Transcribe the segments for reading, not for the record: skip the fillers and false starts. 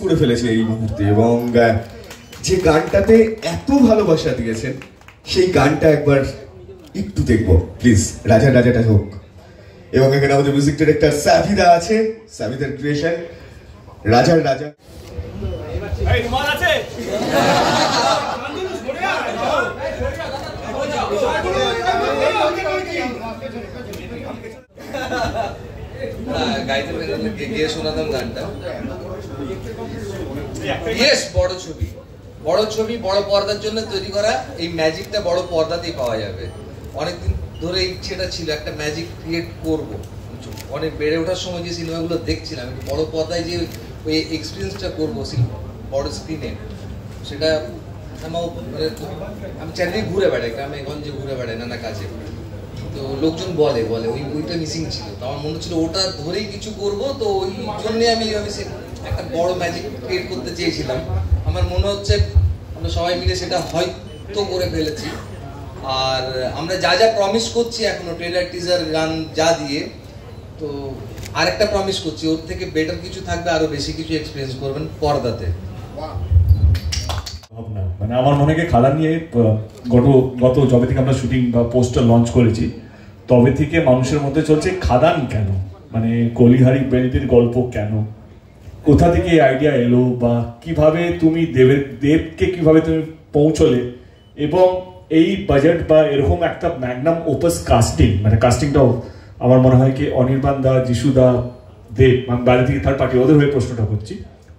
করে ফেলেছে এই মুহূর্তে, এবং যে গানটাতে এত ভালোবাসা দিয়েছেন সেই গানটা একবার একটু দেখবো প্লিজ। রাজা রাজাটা হোক। এবং এখানে আমাদের মিউজিক ডিরেক্টর সাবিদা আছে, সাবিদার ক্রিয়েশন রাজার রাজা। গাইতে গিয়ে শোনাতাম গানটা। ইয়েস, বড় ছবি, বড় ছবি বড় পর্দার জন্য তৈরি করা। এই ম্যাজিকটা বড় পর্দাতেই পাওয়া যাবে। অনেকদিন ধরে ইচ্ছেটা ছিল একটা ম্যাজিক ক্রিয়েট করব। অনেক বেড়ে ওঠার সময় যে সিনেমাগুলো দেখছিলাম, একটু বড় পর্দায় যে ওই এক্সপিরিয়েন্সটা করবো বড় স্ক্রিনে, সেটা মানে আমি চারিদিকে ঘুরে বেড়াই, গ্রামে গঞ্জে ঘুরে বেড়াই নানা কাজে। তো লোকজন বলে ওইটা মিসিং ছিল। তো আমার মনে হচ্ছিল ওটা ধরেই কিছু করব। তো ওই জন্যে আমি একটা বড় ম্যাজিক ক্রিয়েট করতে চেয়েছিলাম। আমার মনে হচ্ছে আমরা সবাই মিলে সেটা হয়তো করে ফেলেছি। আর আমরা যা যা প্রমিস করছি এখনো, ট্রেলার টিজার গান যা দিয়ে, তো আরেকটা প্রমিস করছি, ওর থেকে বেটার কিছু থাকবে, আরো বেশি কিছু এক্সপিরিয়েন্স করবেন পর্দাতে। মানে আমার মনে হয় খাদান নিয়ে গত যবে থেকে আমরা শুটিং বা পোস্টার লঞ্চ করেছি তবে থেকে মানুষের মধ্যে চলছে খাদান কেন, মানে কলিহারি বেল্টের গল্প কেন, কোথা থেকে এই আইডিয়া এলো, বা কিভাবে তুমি দেবকে কিভাবে তুমি পৌঁছলে, এবং এই বাজেট বা এরকম একটা ম্যাগনাম ওপাস কাস্টিং, মানে কাস্টিংটাও আমার মনে হয় কি অনির্বাণ দা, যিশু দা, দেব, আমি বাইরে থেকে থার্ড পার্টি ওদের হয়ে প্রশ্নটা করছি,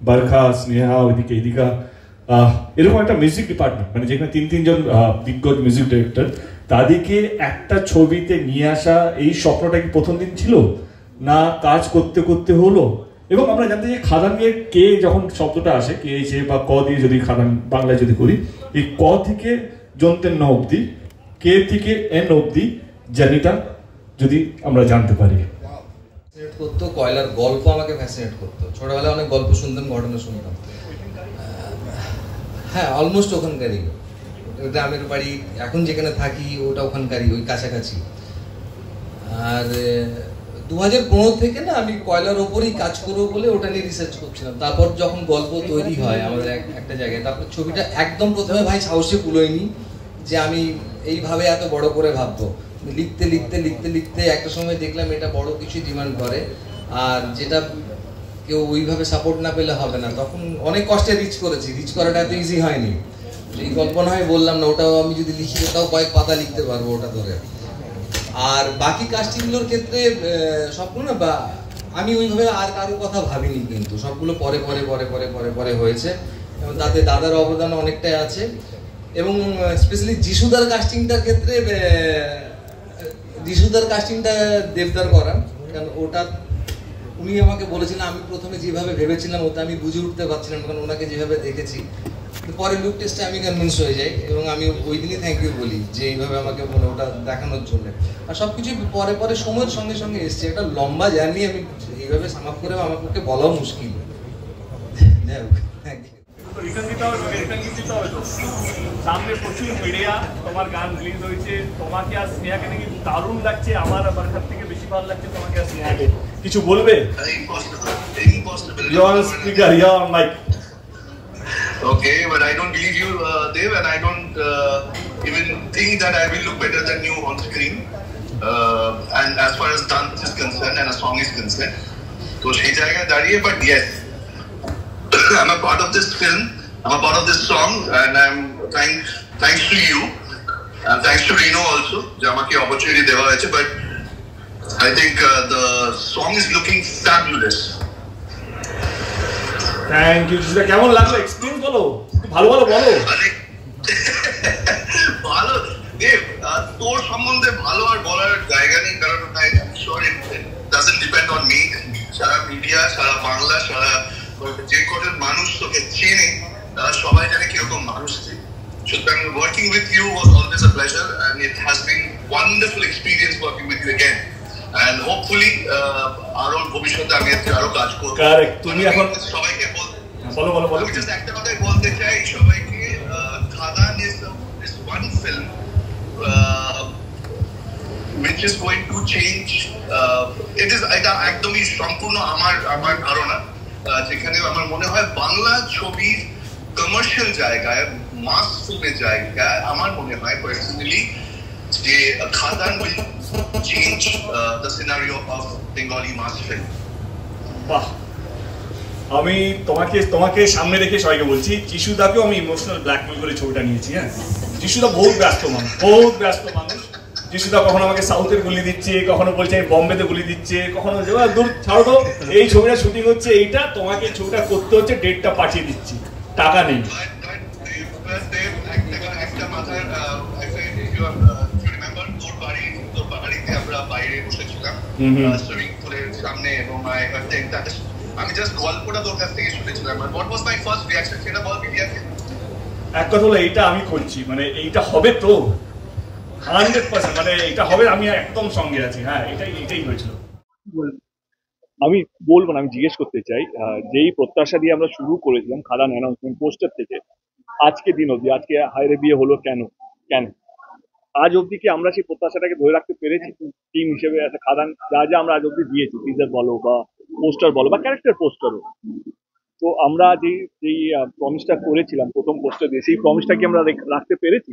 বারখা, স্নেহা, ওইদিকে এদিকা, এরকম একটা মিউজিক ডিপার্টমেন্ট, মানে যেখানে তিনজন দিগ্গজ মিউজিক ডিরেক্টর, তাদেরকে একটা ছবিতে নিয়ে আসা, এই স্বপ্নটা কি প্রথম দিন ছিল না কাজ করতে করতে হলো? এবং আমরা জানতে চাই খাদান নিয়ে কে, যখন শব্দটা আসে কে এসে বা ক দিয়ে যদি খাদান বাংলায় যদি করি, এই ক থেকে যন্ত্রের ন অব্দি, কে থেকে এন অব্দি জার্নিটা যদি আমরা জানতে পারি। করতো কয়লার গল্প আমাকে ফ্যাসিনেট করতো। ছোটবেলায় অনেক গল্প শুনতাম, ঘটনা শুনতাম। হ্যাঁ, অলমোস্ট ওখানকারই। গ্রামের বাড়ি, এখন যেখানে থাকি ওটা ওখানকারই, ওই কাছাকাছি। আর 2015 থেকে না আমি কয়লার ওপরেই কাজ করবো বলে ওটা নিয়ে রিসার্চ করছিলাম। তারপর যখন গল্প তৈরি হয় আমাদের একটা জায়গায়, তারপর ছবিটা একদম প্রথমে ভাই সাহসে কুলোয়নি যে আমি এইভাবে এত বড় করে ভাববো। লিখতে লিখতে লিখতে লিখতে একটা সময় দেখলাম এটা বড় কিছু ডিমান্ড করে, আর যেটা কেউ ওইভাবে সাপোর্ট না পেলে হবে না। তখন অনেক কষ্টে রিচ করেছি, রিচ করাটা এত ইজি হয়নি। এই গল্প নয় বললাম না, ওটাও আমি যদি লিখি ওটাও কয়েক পাতা লিখতে পারবো ওটা ধরে। আর বাকি কাস্টিংগুলোর ক্ষেত্রে সবগুলো না, বা আমি ওইভাবে আর কারোর কথা ভাবিনি, কিন্তু সবগুলো পরে পরে পরে পরে পরে পরে হয়েছে, এবং তাতে দাদার অবদান অনেকটাই আছে। এবং স্পেশালি যিশুদার কাস্টিংটার ক্ষেত্রে, যিশুদার কাস্টিংটা দেবদার করা, কারণ ওটা উনি আমাকে বলেছিলেন, আমি প্রথমে যেভাবে ভেবেছিলাম ওটা আমি বুঝে উঠতে পারছিলাম, কারণ ওনাকে যেভাবে দেখেছি। পরে লুক টেস্টে আমি কনভিন্স হয়ে যাই, এবং আমি ওই দিনই থ্যাংক ইউ বলি যে এইভাবে আমাকে মনে ওটা দেখানোর জন্য। আর সবকিছু পরে পরে সময়ের সঙ্গে সঙ্গে এসছে। একটা লম্বা জার্নি, আমি এইভাবে সামাপ করে আমার পক্ষে বলাও মুশকিল। Thank you. সামনে প্রচুর মিডিয়া, তোমার গান রিলিজ হয়েছে, তোমাকে আর স্নেহাকে নাকি দারুণ লাগছে, আমার বারখার থেকে বেশি ভালো লাগছে তোমাকে আর স্নেহাকে। কিছু বলবে? Okay, but I don't believe you, Dev, and I don't even think that I will look better than you on screen. And as far as dance is concerned and a song is concerned, so she jayega dariye, but yes, I'm a part of this film, I'm a part of this song, and I'm thanks to you, and thanks to Reno also, je amake opportunity dewa hoyeche, but I think the song is looking fabulous. Thank you. কেমন লাগলো experience বলো, ভালো ভালো বলো। ভালো দেব, তোর সম্বন্ধে ভালো আর বলার জায়গা নেই, কারণ I am sure it doesn't depend on me. সারা মিডিয়া, সারা বাংলা, সারা যে কজন মানুষ তোকে চেনে তারা সবাই জানে কিরকম মানুষ তুই। সুতরাং working with you was always a pleasure, and it has been wonderful experience working with you again, and hopefully আরো ভবিষ্যতে আমি আরো কাজ করবো। কারেক্ট। তুমি এখন সবাইকে বলো বলো বলো। আমি জাস্ট একটা কথাই বলতে চাই সবাইকে, খাদান is one film which is going to change. It is এটা একদমই সম্পূর্ণ আমার ধারণা যেখানে আমার মনে হয় বাংলা ছবির কমার্শিয়াল জায়গায়, মাস ফিল্মের জায়গায় আমার মনে হয় পার্সোনালি যে খাদান will change the scenario of Bengali mass film. বাহ, আমি তোমাকে সামনে রেখে সবাইকে বলছি, যিশুদাকেও আমি ইমোশনাল ব্ল্যাকমেল করে ছবিটা নিয়েছি। হ্যাঁ, যিশুদা বহুত ব্যস্ত মানুষ। যিশুদা কখনো আমাকে সাউথের গুলি দিচ্ছে, কখনো বলছে আমি বম্বেতে গুলি দিচ্ছে, কখনো দূর ছাড়ো তো, এই ছবিটা শুটিং হচ্ছে, এইটা তোমাকে ছবিটা করতে হচ্ছে, ডেটটা পাঠিয়ে দিচ্ছি, টাকা নেই। একটা মাথায় তোর বাড়িতে আমরা বাইরে বসেছিলাম সুইমিং পুলের সামনে, এবং আমি জাস্ট গল্পটা তোর কাছ থেকে শুনেছিলাম। What was my first reaction সেটা বল মিডিয়াকে। এক কথা হলো, এইটা আমি করছি, মানে এইটা হবে তো 100%, মানে এটা হবে, আমি একদম সঙ্গে আছি। হ্যাঁ, এটাই হয়েছিল। আমি বলবো না, আমি জিজ্ঞেস করতে চাই, যেই প্রত্যাশা দিয়ে আমরা শুরু করেছিলাম খাদান অ্যানাউন্সমেন্ট পোস্টার থেকে আজকে দিন অবধি, আজকে হায়রে বিয়ে হলো কেন আজ অবধি কি আমরা সেই প্রত্যাশাটাকে ধরে রাখতে পেরেছি টিম হিসেবে? একটা খাদান যা আমরা আজ অবধি দিয়েছি, টিজার বলো বা পোস্টার বলো বা ক্যারেক্টার পোস্টারও, তো আমরা যেই প্রমিসটা করেছিলাম প্রথম পোস্টার দিয়ে, সেই প্রমিসটা কি আমরা রাখতে পেরেছি?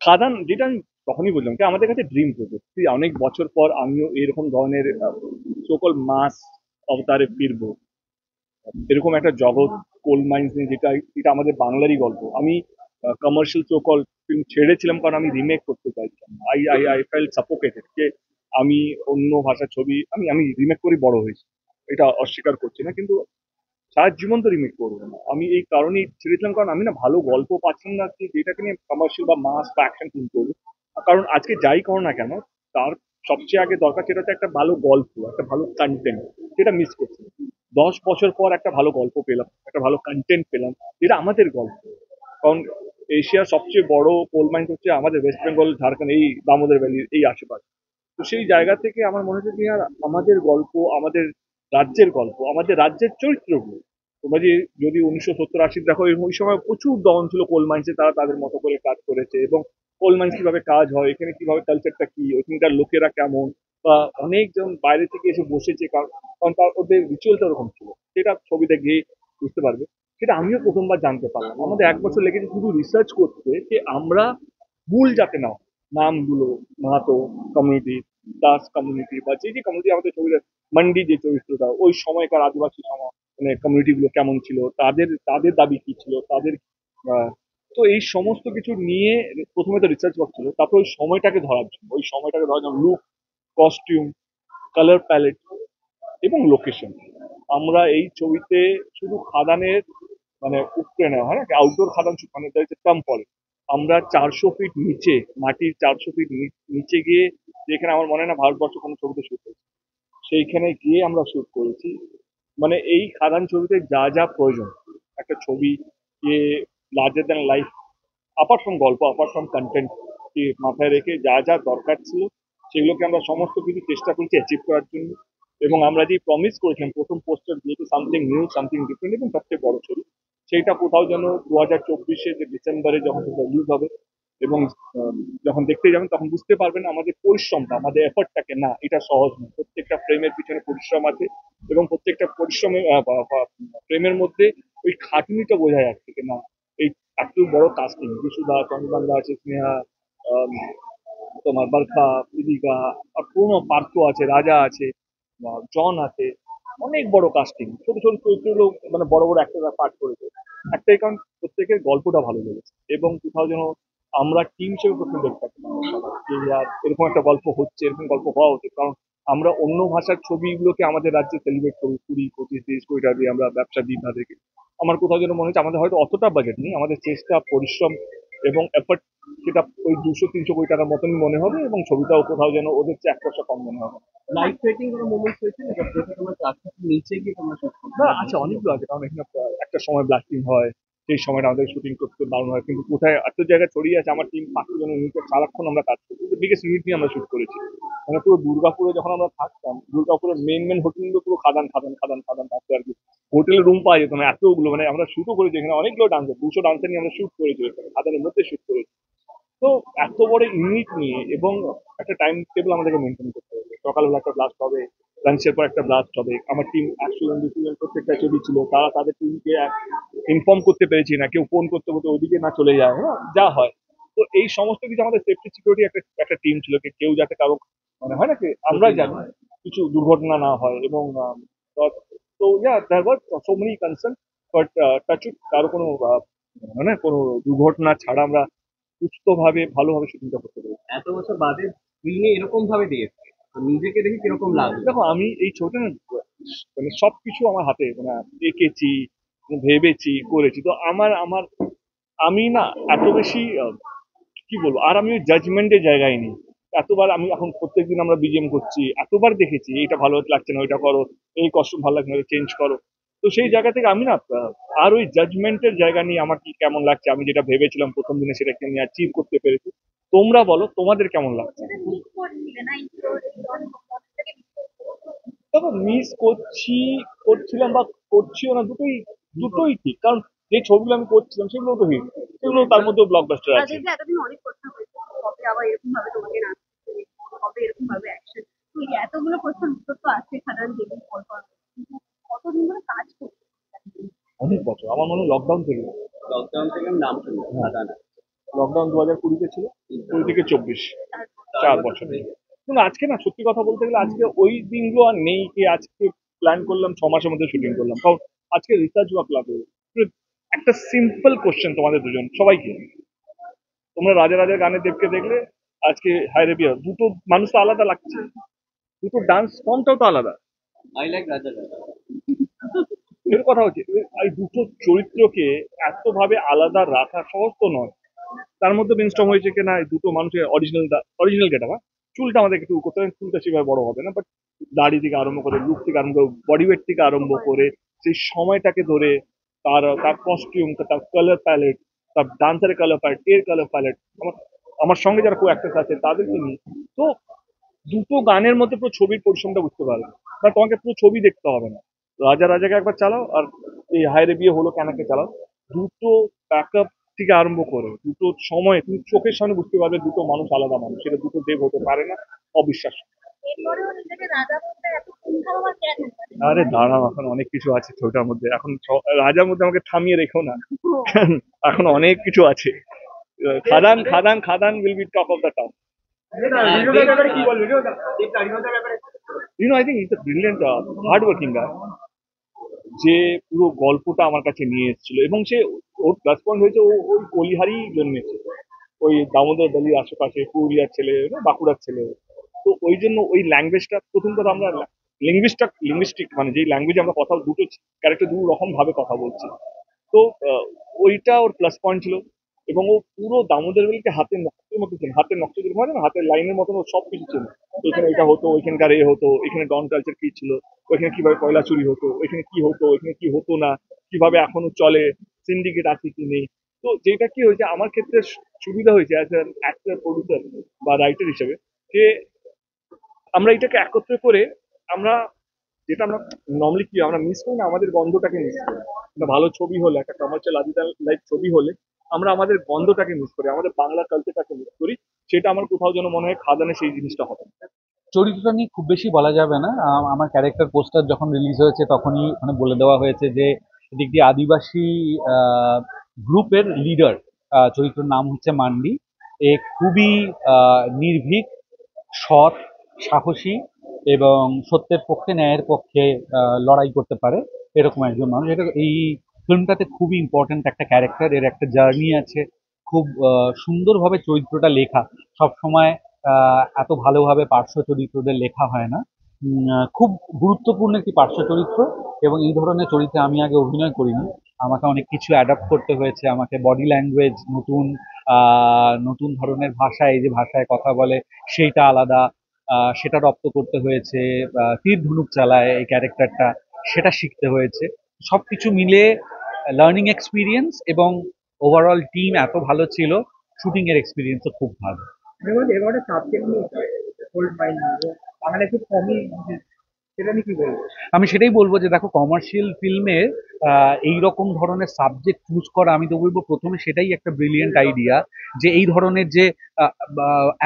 খাদান, যেটা আমি তখনই বললাম কি আমাদের কাছে ড্রিম প্রজেক্ট, অনেক বছর পর আমিও এরকম ধরনের সকল মাস অবতারে ফিরবো, এরকম একটা জগৎ কোল মাইন্স নিয়ে, এটা আমাদের বাংলারই গল্প। আমি কমার্শিয়াল সোকল ফিল্ম ছেড়েছিলাম কারণ আমি রিমেক করতে চাইছিলাম। আই ফেল সাফোকেটেড যে আমি অন্য ভাষার ছবি আমি রিমেক করে বড় হয়েছি, এটা অস্বীকার করছি না, কিন্তু সারা জীবন তো রিমেক করবো না। আমি এই কারণেই ছেড়েছিলাম, কারণ আমি না ভালো গল্প পাচ্ছিলাম না যেটাকে নিয়ে কমার্শিয়াল বা মাস বা অ্যাকশন ফিল্ম করবো। কারণ আজকে যাই করো না কেন, তার সবচেয়ে আগে দরকার সেটা হচ্ছে একটা ভালো গল্প, একটা ভালো কন্টেন্ট, যেটা মিস করছি। 10 বছর পর একটা ভালো গল্প পেলাম, একটা ভালো কন্টেন্ট পেলাম, যেটা আমাদের গল্প। কারণ এশিয়ার সবচেয়ে বড় কোল মাইন্স হচ্ছে আমাদের ওয়েস্ট বেঙ্গল, ঝাড়খণ্ড, এই দামোদর ভ্যালির এই আশেপাশে। তো সেই জায়গা থেকে আমার মনে হচ্ছে যে আর আমাদের গল্প, আমাদের রাজ্যের গল্প, আমাদের রাজ্যের চরিত্রগুলো, তোমরা যদি 1970-80 দেখো, ওই সময় প্রচুর দমন ছিল কোল মাইন্সে, তারা তাদের মতো করে কাজ করেছে, এবং কোল মাইন্স কিভাবে কাজ হয়, এখানে কিভাবে কালচারটা কি, ওইখানকার লোকেরা কেমন, বা অনেকজন বাইরে থেকে এসে বসেছে, কারণ তার ওদের রিচুয়ালটা ওরকম ছিল, সেটা ছবিতে গিয়ে বুঝতে পারবে। সেটা আমিও প্রথমবার জানতে পারলাম। আমাদের 1 বছর লেগেছে শুধু রিসার্চ করতে, যে আমরা ভুল যাতে না হয়, নামগুলো মাহাতো কমিউনিটি, দাস কমিউনিটি, বা যে কমিউনিটি আমাদের ছবিতে, মান্ডি যে চরিত্রটা, ওই সময়কার আদিবাসী সমাজ, মানে কমিউনিটি গুলো কেমন ছিল, তাদের দাবি কি ছিল, তাদের তো এই সমস্ত কিছু নিয়ে প্রথমে তো রিসার্চ ওয়ার্ক ছিল, তারপর ওই সময়টাকে ধরার জন্য লুক, কস্টিউম, কালার প্যালেট এবং লোকেশন। আমরা এই ছবিতে শুধু খাদানের, মানে উপরে নেওয়া হয় না, আউটডোর খাদান, মানে টার্ম পরে আমরা 400 ফিট নিচে, মাটির 400 ফিট নিচে গিয়ে, যেখানে আমার মনে হয় না ভারতবর্ষ কোনো ছবিতে শুট হয়েছে, সেইখানে গিয়ে আমরা শুট করেছি। মানে এই খাদান ছবিতে যা প্রয়োজন একটা ছবি যে larger than life, apart from গল্প, অ্যাপার্ট ফ্রম কন্টেন্ট, কে মাথায় রেখে যা দরকার ছিল, সেগুলোকে আমরা সমস্ত কিছু চেষ্টা করছি অ্যাচিভ করার জন্য। এবং আমরা যে প্রমিস করেছিলাম প্রথম পোস্টার দিয়ে, সামথিং নিউ, সামথিং ডিফারেন্ট, এবং সবচেয়ে বড় ছবি, সেইটা কোথাও যেন 2024-এ যে ডিসেম্বরে যখন সেটা রিলিজ হবে, এবং যখন দেখতে যাবেন তখন বুঝতে পারবেন আমাদের পরিশ্রমটা, আমাদের এফর্টটাকে, না এটা সহজ নয়, প্রত্যেকটা ফ্রেমের পিছনে পরিশ্রম আছে, এবং প্রত্যেকটা পরিশ্রমের ফ্রেমের মধ্যে ওই খাটুনিটা বোঝা যাচ্ছে যে না, এই এত বড় কাস্টিং, বিশুদা, চন্দ্রবান্ধা আছে, স্নেহা, তোমার বারখা, ইদিকা, আর পুরনো পার্থ আছে, রাজা আছে, জন আছে, অনেক বড় কাস্টিং, ছোট ছোট চরিত্রগুলো, মানে বড় বড় একটা পাঠ করেছে। একটাই কারণ, প্রত্যেকের গল্পটা ভালো লেগেছে, এবং কোথাও যেন আমরা টিম হিসেবে প্রথম দেখতে পাচ্ছি এরকম একটা গল্প হচ্ছে, এরকম গল্প হওয়া উচিত। কারণ আমরা অন্য ভাষার ছবিগুলোকে আমাদের রাজ্যে সেলিব্রেট করি, 20-25-30 কোটি টাকা দিয়ে আমরা ব্যবসা দিই তাদেরকে। আমার কোথাও যেন মনে হচ্ছে আমাদের হয়তো অতটা বাজেট নেই, আমাদের চেষ্টা, পরিশ্রম এবং এফর্ট সেটা ওই 200-300 কোটি টাকার মতনই মনে হবে, এবং ছবিটাও কোথাও যেন ওদের চেয়ে 1 পয়সা কম মনে হবে। লাইফ থ্রেটিং কোনো মোমেন্টস হয়েছে না যেটা তোমার চারটার নিচে গিয়ে তোমরা শুট করতে? না, আচ্ছা, অনেকগুলো আছে, কারণ এখানে একটা সময় ব্লাস্টিং হয়, সেই সময়টা আমাদের শুটিং করতে দারুণ হয়, কিন্তু কোথায় এত জায়গায় ছড়িয়ে আছে, আমার টিম 5 জন ইউনিটে সারাক্ষণ আমরা কাজ করছি, বিগেস্ট ইউনিট নিয়ে আমরা শুট করেছি। মানে পুরো দুর্গাপুরে যখন আমরা থাকতাম, দুর্গাপুরের মেন হোটেলগুলো পুরো খাদান থাকতো আর কি, হোটেলে রুম পাওয়া যেত না এতগুলো, মানে আমরা শুটও করেছি এখানে, অনেকগুলো ডান্সার, 200 ডান্সার নিয়ে আমরা শুট করেছি, খাদানের মধ্যে শুট করেছি। তো এত বড় ইউনিট নিয়ে, এবং একটা টাইম টেবিল আমাদেরকে মেনটেন করতে হবে, সকালবেলা একটা ব্লাস্ট হবে, লাঞ্চের পর একটা ব্লাস্ট হবে, আমার টিম 100 প্রত্যেকটা ছবি ছিল, তারা তাদের টিমকে ইনফর্ম করতে পেরেছি না, কেউ ফোন করতে করতে ওইদিকে না চলে যায়, হ্যাঁ যা হয়। তো এই সমস্ত কিছু আমাদের সেফটি সিকিউরিটি একটা একটা টিম ছিল, কেউ যাতে কারো মানে হয় না কি আমরা জানি কিছু দুর্ঘটনা না হয়। এবং তো yeah there was so many concern, but touch কারো কোনো মানে কোনো দুর্ঘটনা ছাড়া আমরা সুস্থভাবে ভালোভাবে শুটিংটা করতে পারি। এত বছর বাদে স্ক্রিনে এরকম ভাবে দিয়েছে, তো নিজেকে দেখে কিরকম লাগলো? দেখো আমি এই ছবিটা না মানে সবকিছু আমার হাতে মানে এঁকেছি, ভেবেছি, করেছি। তো আমার আমার আমি না এত বেশি কি বলবো, আর আমি ওই জাজমেন্টের জায়গায় নেই। এতবার আমি এখন প্রত্যেকদিন আমরা বিজিএম করছি, এতবার দেখেছি এটা ভালো লাগছে না ওইটা করো, এই কস্টিউম ভালো লাগছে না চেঞ্জ করো। তো সেই জায়গা থেকে আমি না আর ওই জাজমেন্টের জায়গা নিয়ে আমার কি কেমন লাগছে, আমি যেটা ভেবেছিলাম প্রথম দিনে সেটাকে আমি অ্যাচিভ করতে পেরেছি। তোমরা বলো তোমাদের কেমন লাগছে? দেখো মিস করছিলাম বা করছিও না, দুটোই দুটোই ঠিক। কারণ যে ছবিগুলো আমি করছিলাম সেগুলো তো হিট, সেগুলো তার মধ্যে ব্লকবাস্টার আছে। তাদের যে এতদিন অনেক প্রশ্ন হয়েছে কবে আবার এরকম ভাবে তোমাকে নাচতে, কবে এরকম ভাবে অ্যাকশন, তো এই এতগুলো প্রশ্ন উত্তর তো আছে সাধারণ জীবন পরপর, কিন্তু কতদিন ধরে কাজ করছে? অনেক বছর, আমার মনে হয় লকডাউন থেকে। লকডাউন থেকে আমি নাম শুনি সাদানা। লকডাউন 2020-তে ছিল, 20 থেকে 24, 4 বছর। কিন্তু আজকে না সত্যি কথা বলতে গেলে আজকে ওই দিনগুলো আর নেই কি আজকে প্ল্যান করলাম 6 মাসের মধ্যে শুটিং করলাম। কারণ আজকে রিসার্চ ওয়ার্ক লাগবে। একটা সিম্পল কোশ্চেন তোমাদের দুজন সবাইকে, তোমরা রাজা রাজার গানের দেবকে দেখলে, আজকে হায়রে বিয়া, দুটো মানুষ তো আলাদা লাগছে, দুটো ডান্স ফর্মটাও তো আলাদা। আই লাইক রাজা রাজা। এর কথা হচ্ছে এই দুটো চরিত্রকে এত ভাবে আলাদা রাখা সহজ তো নয়। তার মধ্যে ব্রেনস্টর্ম হয়েছে কিনা এই দুটো মানুষের অরিজিনাল গেটআপ, চুলটা আমাদের একটু করতে হবে, চুলটা সেভাবে বড় হবে না, বাট দাড়ি থেকে আরম্ভ করে, লুক থেকে আরম্ভ করে, বডি ওয়েট থেকে আরম্ভ করে, সেই সময়টাকে ধরে তার তার কস্টিউম, তার কালার প্যালেট, তার ডান্সারের কালার প্যালেট, এর কালার প্যালেট, আমার আমার সঙ্গে যারা কো অ্যাক্ট্রেস আছে তাদেরকে নিয়ে। তো দুটো গানের মধ্যে পুরো ছবির পরিশ্রমটা বুঝতে পারবে, বা তোমাকে পুরো ছবি দেখতে হবে না। রাজা রাজাকে একবার চালাও আর এই হায়রে বিয়ে হলো কেনাকে চালাও, দুটো ব্যাকআপ থেকে আরম্ভ করে দুটো সময় তুমি চোখের সামনে বুঝতে পারবে দুটো মানুষ আলাদা মানুষ, সেটা দুটো দেব হতে পারে না, অবিশ্বাস। এরপরেও নিজেকে রাজা বলতে এত চিন্তা ভাবনা কেন? আরে দাঁড়াও, এখন অনেক কিছু আছে ছবিটার মধ্যে, এখন রাজার মধ্যে আমাকে থামিয়ে রেখো না, এখন অনেক কিছু আছে। Khadaan Khadaan Khadaan will be top of the town. I think he's a brilliant, hard working guy, যে পুরো গল্পটা আমার কাছে নিয়ে এসেছিল। এবং সে ওর প্লাস পয়েন্ট হয়েছে ওই কলিহারি জন্মেছে, ওই দামোদর বালির আশেপাশে, পুরুলিয়ার ছেলে, বাঁকুড়ার ছেলে। তো ওই জন্য ওই ল্যাঙ্গুয়েজটা, প্রথম কথা আমরা লিঙ্গুইস্টিক মানে যেই ল্যাঙ্গুয়েজে আমরা কথা, দুটো ক্যারেক্টার দু রকম ভাবে কথা বলছি। তো ওইটা ওর প্লাস পয়েন্ট ছিল। এবং ও পুরো দামোদর ভ্যালিকে হাতের নকশের মতো ছিল, হাতের নকশা যেরকম হয় না, হাতের লাইনের মতন ও সব কিছু ছিল। এখানে এটা হতো, ওইখানকার এ হতো, এখানে ডন কালচার কি ছিল, ওইখানে কিভাবে কয়লা চুরি হতো, ওইখানে কি হতো, ওইখানে কি হতো না, কিভাবে এখনো চলে, সিন্ডিকেট আছে কি নেই। তো যেটা কি হয়েছে আমার ক্ষেত্রে সুবিধা হয়েছে অ্যাজ অ্যান অ্যাক্টর, প্রডিউসার বা রাইটার হিসেবে, যে আমরা এটাকে একত্রে করে আমরা যেটা আমরা নর্মালি কি আমরা মিস করি না, আমাদের গন্ধটাকে মিস করি। একটা ভালো ছবি হলে, একটা কমার্শিয়াল আদিদার লাইক ছবি হলে আমরা আমাদের গন্ধটাকে মিস করি, আমাদের বাংলা কালচারটাকে মিস করি। সেটা আমার কোথাও যেন মনে হয় খাদানে সেই জিনিসটা হবে। চরিত্রটা নিয়ে খুব বেশি বলা যাবে না। আমার ক্যারেক্টার পোস্টার যখন রিলিজ হয়েছে তখনই ওখানে বলে দেওয়া হয়েছে যে এটি একটি আদিবাসী গ্রুপের লিডার। চরিত্রের নাম হচ্ছে মান্ডি। এ খুবই নির্ভীক, সৎ, সাহসী এবং সত্যের পক্ষে, ন্যায়ের পক্ষে লড়াই করতে পারে এরকম একজন মানুষ। এটা এই ফিল্মটাতে খুবই ইম্পর্ট্যান্ট একটা ক্যারেক্টার, এর একটা জার্নি আছে। খুব সুন্দরভাবে চরিত্রটা লেখা। সব সময় এত ভালোভাবে পার্শ্ব চরিত্রদের লেখা হয় না। খুব গুরুত্বপূর্ণ একটি পার্শ্ব চরিত্র, এবং এই ধরনের চরিত্রে আমি আগে অভিনয় করিনি। আমাকে অনেক কিছু অ্যাডাপ্ট করতে হয়েছে। আমাকে বডি ল্যাঙ্গুয়েজ, নতুন নতুন ধরনের ভাষায়, যে ভাষায় কথা বলে সেইটা আলাদা, সেটা রপ্ত করতে হয়েছে। তীর ধনুক চালায় এই ক্যারেক্টারটা, সেটা শিখতে হয়েছে। সবকিছু মিলে লার্নিং এক্সপিরিয়েন্স, এবং ওভারঅল টিম এত ভালো ছিল, শুটিং এর এক্সপিরিয়েন্সও খুব ভালো। এবারে সাবজেক্ট নিয়ে হোল্ড মাইন্ড বাংলা খুব কমই, সেটা নিয়ে কি বলবো? আমি সেটাই বলবো যে দেখো, কমার্শিয়াল ফিল্মে এই রকম ধরনের সাবজেক্ট চুজ করা, আমি তো বলবো প্রথমে সেটাই একটা ব্রিলিয়েন্ট আইডিয়া। যে এই ধরনের যে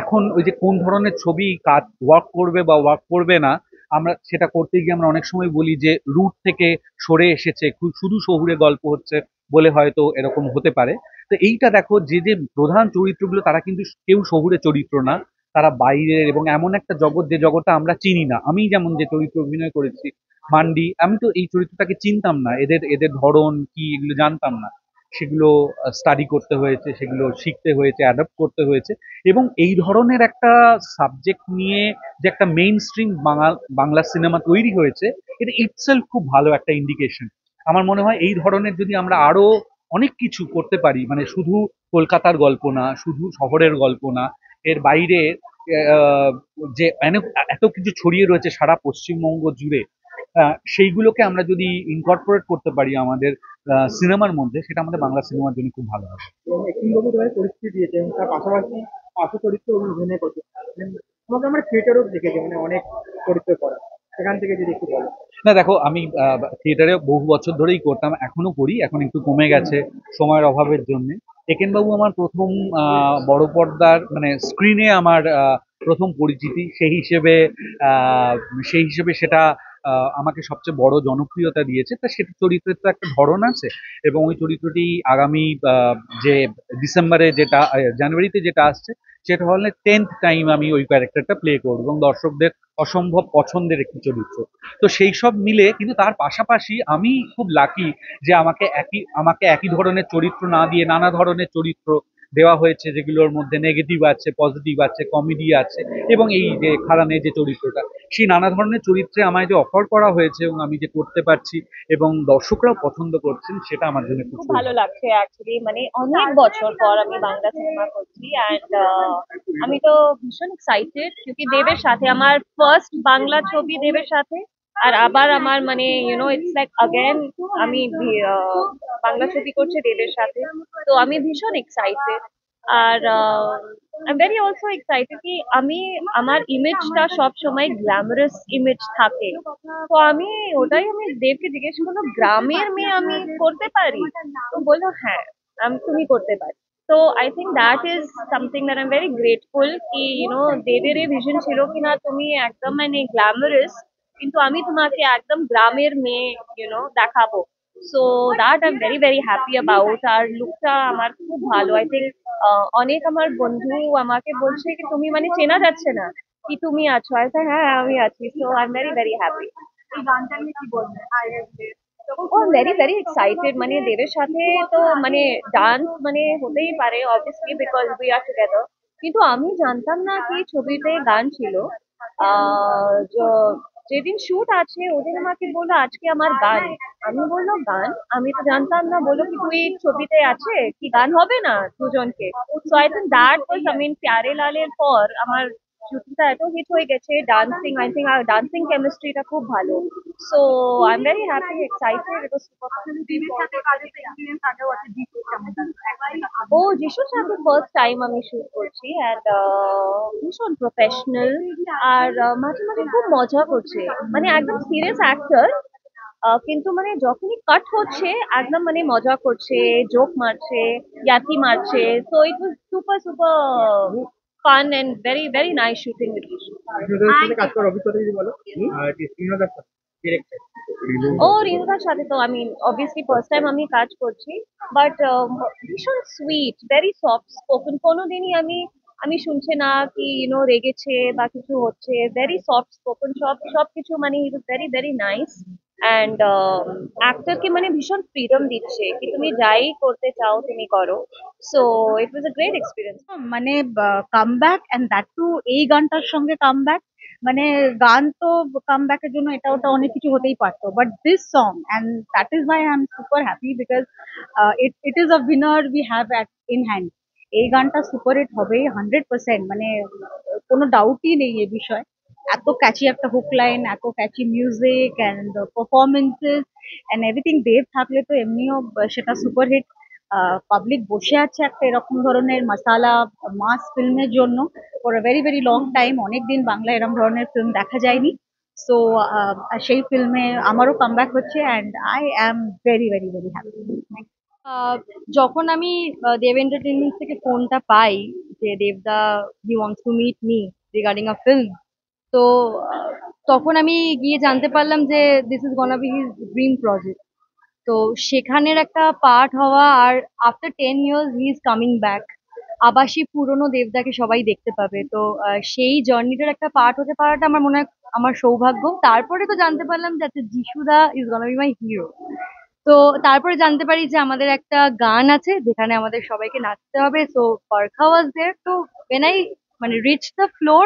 এখন ওই যে কোন ধরনের ছবি কাজ ওয়ার্ক করবে বা ওয়ার্ক করবে না, আমরা সেটা করতে গিয়ে আমরা অনেক সময় বলি যে রুট থেকে সরে এসেছে, শুধু শহুরে গল্প হচ্ছে বলে হয়তো এরকম হতে পারে। তো এইটা দেখো, যে যে প্রধান চরিত্রগুলো তারা কিন্তু কেউ শহুরে চরিত্র না, তারা বাইরের, এবং এমন একটা জগৎ যে জগৎটা আমরা চিনি না। আমি যেমন যে চরিত্র অভিনয় করেছি মান্ডি, আমি তো এই চরিত্রটাকে চিনতাম না, এদের এদের ধরন কি এগুলো জানতাম না। সেগুলো স্টাডি করতে হয়েছে, সেগুলো শিখতে হয়েছে, অ্যাডাপ্ট করতে হয়েছে। এবং এই ধরনের একটা সাবজেক্ট নিয়ে যে একটা মেইন স্ট্রিম বাংলা সিনেমা তৈরি হয়েছে, এটা ইটসেলফ খুব ভালো একটা ইন্ডিকেশন। আমার মনে হয় এই ধরনের যদি আমরা আরো অনেক কিছু করতে পারি, মানে শুধু কলকাতার গল্প না, শুধু শহরের গল্প না, এর বাইরে আহ, যে এত কিছু ছড়িয়ে রয়েছে সারা পশ্চিমবঙ্গ জুড়ে, সেইগুলোকে আমরা যদি ইনকর্পোরেট করতে পারি আমাদের সিনেমার মধ্যে, সেটা আমাদের বাংলা সিনেমার জন্য খুব ভালো হবে। এবং একইবাবু তোমায় পরিস্থিতি দিয়েছে এবং তার পাশাপাশি পার্শ্ব চরিত্র অভিনয় করছে। তোমাকে আমরা থিয়েটারও দেখেছি, মানে অনেক চরিত্র করা, সেখান থেকে যদি একটু বলো। না দেখো, আমি থিয়েটারে বহু বছর ধরেই করতাম, এখনো করি, এখন একটু কমে গেছে সময়ের অভাবের জন্য। একেনবাবু আমার প্রথম বড় পর্দার মানে স্ক্রিনে আমার প্রথম পরিচিতি, আহ, সেই হিসেবে সেটা আমাকে সবচেয়ে বড় জনপ্রিয়তা দিয়েছে। তা সেটা চরিত্রের তো একটা ধরন আছে, এবং ওই চরিত্রটি আগামী যে ডিসেম্বরে যেটা জানুয়ারিতে যেটা আসছে, সেটা হলে 10th টাইম আমি ওই ক্যারেক্টারটা প্লে করবো, এবং দর্শকদের অসম্ভব পছন্দের একটি চরিত্র। তো সেই সব মিলে, কিন্তু তার পাশাপাশি আমি খুব লাকি যে আমাকে একই ধরনের চরিত্র না দিয়ে নানা ধরনের চরিত্র দেওয়া হয়েছে, যেগুলোর মধ্যে নেগেটিভ আছে, পজিটিভ আছে, কমেডি আছে, এবং এই যে খারানের যে চরিত্রটা, সেই নানা ধরনের চরিত্রে আমায় যে অফার করা হয়েছে এবং আমি যে করতে পারছি এবং দর্শকরাও পছন্দ করছেন, সেটা আমার জন্য খুব খুব ভালো লাগছে অ্যাকচুয়ালি, মানে অনেক বছর পর আমি বাংলা সিনেমা করছি অ্যান্ড আমি তো ভীষণ এক্সাইটেড, ক্योंकि দেবের সাথে আমার ফার্স্ট বাংলা ছবি দেবের সাথে। আর আবার আমার মানে ইটস লাইক अगेन আমি বাংলা ছবি করছি দেবের সাথে। তো আমি ভীষণ এক্সাইটেড। আর I am very also excited কি আমি আমার ইমেজটা সব সময় গ্ল্যামারাস ইমেজ থাকে। তো আমি দেবকে জিজ্ঞেস করলো গ্রামের মেয়ে আমি করতে পারি? তো বললো হ্যাঁ, তুমি করতে পারি। তো I think that is something that I am very grateful কি দেবের এই ভিশন ছিল কি না তুমি একদম মানে গ্ল্যামারাস, কিন্তু আমি তোমাকে একদম গ্রামের মেয়ে দেখাবো। So that I am very very happy about. আর লুকটা আমার খুব ভালো। আই থিঙ্ক অনেক আমার বন্ধু আমাকে বলছে কি তুমি মানে চেনা যাচ্ছে না কি তুমি আছো। আচ্ছা হ্যাঁ আমি আছি। So I am very very happy. এই গানটা নিয়ে কি বলবে? ও ভেরি ভেরি এক্সাইটেড, মানে দেবের সাথে তো মানে ডান্স মানে হতেই পারে obviously because we are together. কিন্তু আমি জানতাম না কি ছবিতে গান ছিল। যেদিন শুট আছে ওদিন আমাকে বললো আজকে আমার গান। আমি বললো গান, আমি তো জানতাম না। বললো কি তুই ছবিতে আছে কি গান হবে না দুজনকে? So I think that was Pyare লালের পর আমার শুটিংটা এত হিট হয়ে গেছে। ডান্সিং আই থিঙ্ক আর ডান্সিং কেমিস্ট্রিটা খুব ভালো। So I am very happy excited. It was super ও যিশুর সাথে ফার্স্ট টাইম আমি শুট করছি অ্যান্ড ভীষণ প্রফেশনাল। আর মাঝে মাঝে খুব মজা করছে, মানে একদম সিরিয়াস অ্যাক্টর, কিন্তু মানে যখনই কাট হচ্ছে একদম মানে মজা করছে, জোক মারছে, ইয়ার্কি মারছে। So it was super super fun and very very nice shooting with Jishu. বিষ্ণুদার সাথে কাজ করার অভিজ্ঞতা যদি বলো। আর বিষ্ণুদার সাথে ডিরেক্টর। ও রিনুদার সাথে তো আমি অবভিয়াসলি ফার্স্ট টাইম আমি কাজ করছি, বাট ভীষণ সুইট, ভেরি সফট স্পোকেন। কোনোদিনই আমি আমি শুনছে না কি রেগেছে বা কিছু হচ্ছে। ভেরি সফট স্পোকেন, সব সবকিছু মানে he was very very nice. And অ্যাক্টরকে মানে ভীষণ ফ্রিডম দিচ্ছে কি তুমি যাই করতে চাও তুমি করো। So it was a great experience. মানে কামব্যাক, এন্ড দ্যাট টু এই গানটার সঙ্গে কামব্যাক। মানে গান তো কামব্যাকের জন্য এটা ওটা অনেক কিছু হতেই পারতো, but this song, and that is why I am super happy because it is a winner we have at in hand. এই গানটা সুপার হিট হবেই 100%, মানে কোনো ডাউটই নেই এ বিষয়ে। এত ক্যাচি একটা হুক লাইন, এত catchy music and performances and everything, Dev থাকলে তো এমনিও সেটা সুপার হিট। পাবলিক বসে আছে একটা এরকম ধরনের মাসালা মাস ফিল্মের জন্য for a very very long time. অনেকদিন বাংলা এরকম ধরনের ফিল্ম দেখা যায়নি। সো সেই ফিল্মে আমারও কামব্যাক হচ্ছে, and I am very very very happy. যখন আমি দেব এন্টারটেনমেন্ট থেকে ফোনটা পাই যে দেবদা he wants to meet me regarding a film, তো তখন আমি গিয়ে জানতে পারলাম যে this is gonna be his dream project. তো সেখানের একটা পার্ট হওয়া, আর after 10 years he is coming back, আবার সেই পুরোনো দেবদাকে সবাই দেখতে পাবে। তো সেই জার্নিটার একটা পার্ট হতে পারাটা আমার মনে হয় আমার সৌভাগ্য। তারপরে তো জানতে পারলাম যে আচ্ছা যিশুদা is gonna be my hero. তো তারপরে জানতে পারি যে আমাদের একটা গান আছে যেখানে আমাদের সবাইকে নাচতে হবে। সো বরখা ওয়াজ দেয়ার। তো when I মানে রিচ দ্য ফ্লোর,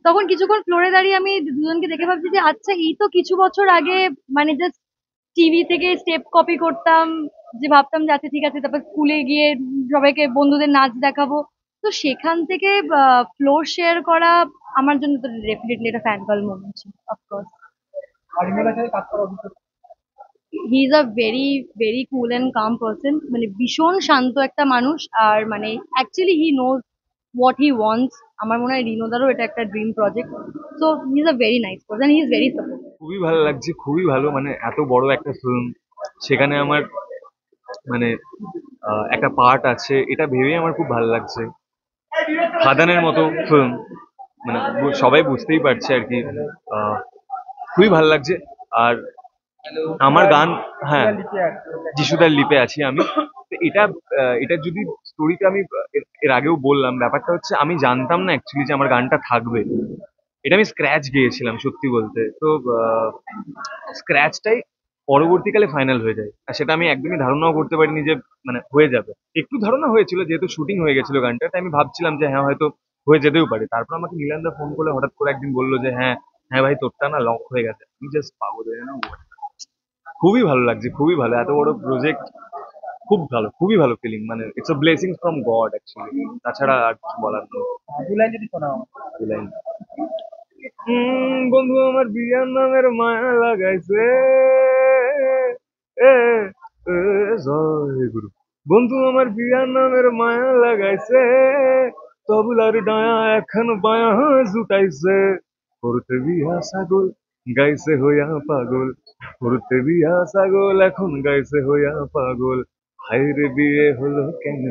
তখন কিছুক্ষণ ফ্লোরে দাঁড়িয়ে আমি দুজনকে দেখে ভাবছি যে আচ্ছা এই তো কিছু বছর আগে মানে জাস্ট টিভি থেকে স্টেপ কপি করতাম, যে ভাবতাম যে আচ্ছা ঠিক আছে, তারপর স্কুলে গিয়ে সবাইকে বন্ধুদের নাচ দেখাবো। তো সেখান থেকে ফ্লোর শেয়ার করা আমার জন্য তো ডেফিনেটলি একটা ফ্যান গার্ল মোমেন্ট ছিল, অফকোর্স। আর রিমের সাথে কাজ করার অভিজ্ঞতা? He is a very very cool and calm person, মানে ভীষণ শান্ত একটা মানুষ। আর মানে actually he knows what he wants. আমার মনে হয় রিনোদারও এটা একটা dream project. So he is a very nice person, he is very supportive. খুবই ভালো লাগছে, খুবই ভালো। মানে এত বড় একটা ফিল্ম, সেখানে আমার মানে একটা পার্ট আছে, এটা ভেবেই আমার খুব ভালো লাগছে। খাদানের মতো ফিল্ম, মানে সবাই বুঝতেই পারছে আর কি। খুবই ভালো লাগছে। আর আমার গান, হ্যাঁ, যিশুদার লিপে আছি আমি। তো এটা যদি স্টোরিতে আমি এর আগেও বললাম, ব্যাপারটা হচ্ছে আমি জানতাম না অ্যাকচুয়ালি যে আমার গানটা থাকবে। এটা আমি স্ক্র্যাচ গেয়েছিলাম সত্যি বলতে। তো স্ক্র্যাচটাই পরবর্তীকালে ফাইনাল হয়ে যায়, আর সেটা আমি একদমই ধারণাও করতে পারিনি যে মানে হয়ে যাবে। একটু ধারণা হয়েছিল যেহেতু শুটিং হয়ে গেছিল গানটা, তাই আমি ভাবছিলাম যে হ্যাঁ হয়তো হয়ে যেতেও পারে। তারপর আমাকে নীলান্দা ফোন করে হঠাৎ করে একদিন বললো যে হ্যাঁ হ্যাঁ ভাই তোরটা না লক হয়ে গেছে। আমি জাস্ট পাগল হয়ে গেলাম। খুবই ভালো লাগছে, খুবই ভালো। এত বড় প্রজেক্ট, খুব ভালো, খুবই ভালো ফিলিং। মানে it's a blessing from god actually, তাছাড়া আর কিছু বলার নেই। দু লাইন যদি শোনাও আমাকে। দু লাইন। বন্ধু আমার বিয়ার নামের মায়া লাগাইছে, এ এ, জয় গুরু। বন্ধু আমার বিয়ার নামের মায়া লাগাইছে, তবলার ডায়া এখন বায়া জুটাইছে। করতে বিয়া ছাগল গাইছে হইয়া পাগল, করতে বিয়া ছাগল এখন গাইছে হইয়া পাগল। হায়রে বিয়ে হলো কেন,